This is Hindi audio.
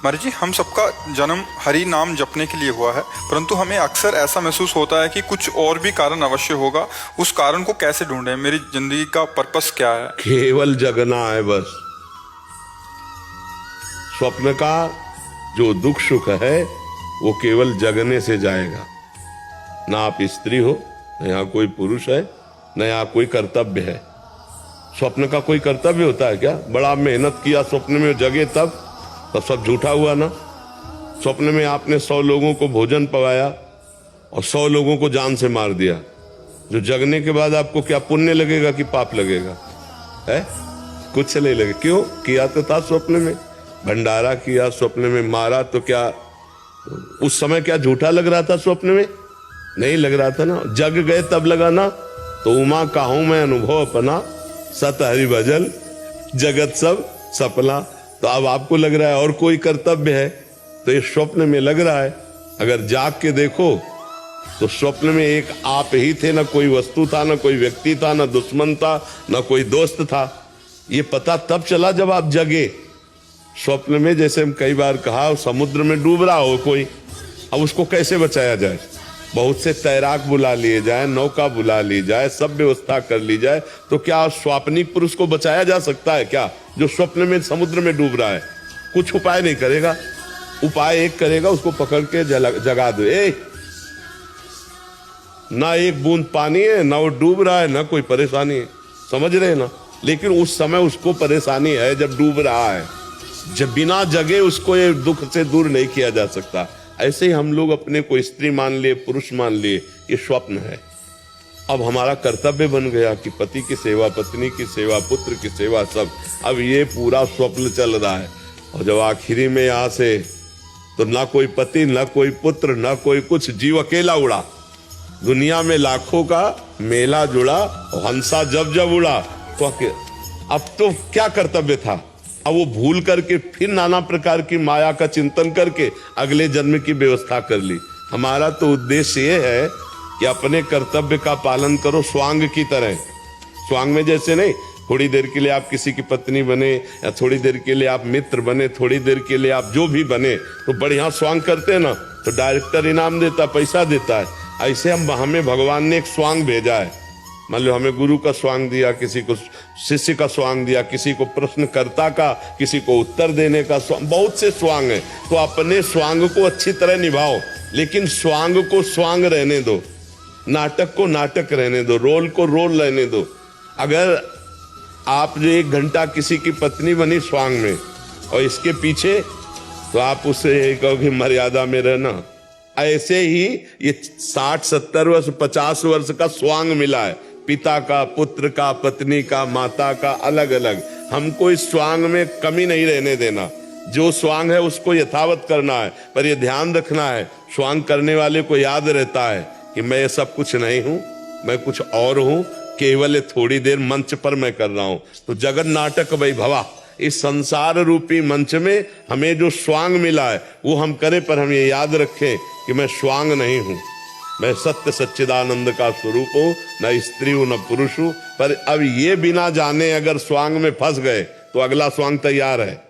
महाराज जी, हम सबका जन्म हरि नाम जपने के लिए हुआ है, परंतु हमें अक्सर ऐसा महसूस होता है कि कुछ और भी कारण अवश्य होगा। उस कारण को कैसे ढूंढें? मेरी जिंदगी का पर्पस क्या है? केवल जगना है बस। स्वप्न का जो दुख सुख है वो केवल जगने से जाएगा। ना आप स्त्री हो, न यहाँ कोई पुरुष है, न यहाँ कोई कर्तव्य है। स्वप्न का कोई कर्तव्य होता है क्या? बड़ा मेहनत किया स्वप्न में जगे तब सब झूठा हुआ ना। स्वप्न में आपने 100 लोगों को भोजन पवाया और 100 लोगों को जान से मार दिया। जो जगने के बाद आपको क्या पुण्य लगेगा कि पाप लगेगा? है कुछ नहीं लगे। क्यों? किया तो था स्वप्न में, भंडारा किया स्वप्न में, मारा तो क्या उस समय क्या झूठा लग रहा था? स्वप्न में नहीं लग रहा था ना। जग गए तब लगा ना। तो उमा काहू मैं अनुभव अपना, सत हरि भजन जगत सब सपना। तो अब आपको लग रहा है और कोई कर्तव्य है, तो ये स्वप्न में लग रहा है। अगर जाग के देखो तो स्वप्न में एक आप ही थे, ना कोई वस्तु था, ना कोई व्यक्ति था, ना दुश्मन था, ना कोई दोस्त था। ये पता तब चला जब आप जगे। स्वप्न में जैसे हम कई बार कहा, समुद्र में डूब रहा हो कोई, अब उसको कैसे बचाया जाए? बहुत से तैराक बुला लिए जाए, नौका बुला ली जाए, सब व्यवस्था कर ली जाए, तो क्या स्वाप्निक पुरुष को बचाया जा सकता है क्या, जो स्वप्न में समुद्र में डूब रहा है? कुछ उपाय नहीं करेगा। उपाय एक करेगा, उसको पकड़ के जगा दो। ना एक बूंद पानी है, ना वो डूब रहा है, ना कोई परेशानी है। समझ रहे ना? लेकिन उस समय उसको परेशानी है जब डूब रहा है। जब बिना जगे उसको ये दुख से दूर नहीं किया जा सकता। ऐसे ही हम लोग अपने को स्त्री मान लिए, पुरुष मान लिए, ये स्वप्न है। अब हमारा कर्तव्य बन गया कि पति की सेवा, पत्नी की सेवा, पुत्र की सेवा, सब। अब ये पूरा स्वप्न चल रहा है। और जब आखिरी में यहाँ से तो ना कोई पति, ना कोई पुत्र, ना कोई कुछ, जीव अकेला उड़ा। दुनिया में लाखों का मेला जुड़ा, हंसा जब जब उड़ा। तो अब तो क्या कर्तव्य था? अब वो भूल करके फिर नाना प्रकार की माया का चिंतन करके अगले जन्म की व्यवस्था कर ली। हमारा तो उद्देश्य ये है कि अपने कर्तव्य का पालन करो स्वांग की तरह। स्वांग में जैसे नहीं, थोड़ी देर के लिए आप किसी की पत्नी बने, या थोड़ी देर के लिए आप मित्र बने, थोड़ी देर के लिए आप जो भी बने, तो बढ़िया स्वांग करते हैं ना, तो डायरेक्टर इनाम देता, पैसा देता है। ऐसे हमें भगवान ने एक स्वांग भेजा है। मान लो हमें गुरु का स्वांग दिया, किसी को शिष्य का स्वांग दिया, किसी को प्रश्नकर्ता का, किसी को उत्तर देने का स्वांग, बहुत से स्वांग हैं। तो अपने स्वांग को अच्छी तरह निभाओ, लेकिन स्वांग को स्वांग रहने दो, नाटक को नाटक रहने दो, रोल को रोल रहने दो। अगर आप जो 1 घंटा किसी की पत्नी बनी स्वांग में और इसके पीछे, तो आप उससे कहो कि मर्यादा में रहना। ऐसे ही ये 60, 70 वर्ष, 50 वर्ष का स्वांग मिला है, पिता का, पुत्र का, पत्नी का, माता का, अलग अलग। हमको इस स्वांग में कमी नहीं रहने देना। जो स्वांग है उसको यथावत करना है, पर यह ध्यान रखना है, स्वांग करने वाले को याद रहता है कि मैं ये सब कुछ नहीं हूं, मैं कुछ और हूं, केवल थोड़ी देर मंच पर मैं कर रहा हूं। तो जगत नाटक वैभवा, इस संसार रूपी मंच में हमें जो स्वांग मिला है वो हम करें, पर हम ये याद रखें कि मैं स्वांग नहीं हूं, मैं सत्य सच्चिदानंद का स्वरूप हूं, न स्त्री हूं न पुरुष हूं। पर अब ये बिना जाने अगर स्वांग में फंस गए तो अगला स्वांग तैयार है।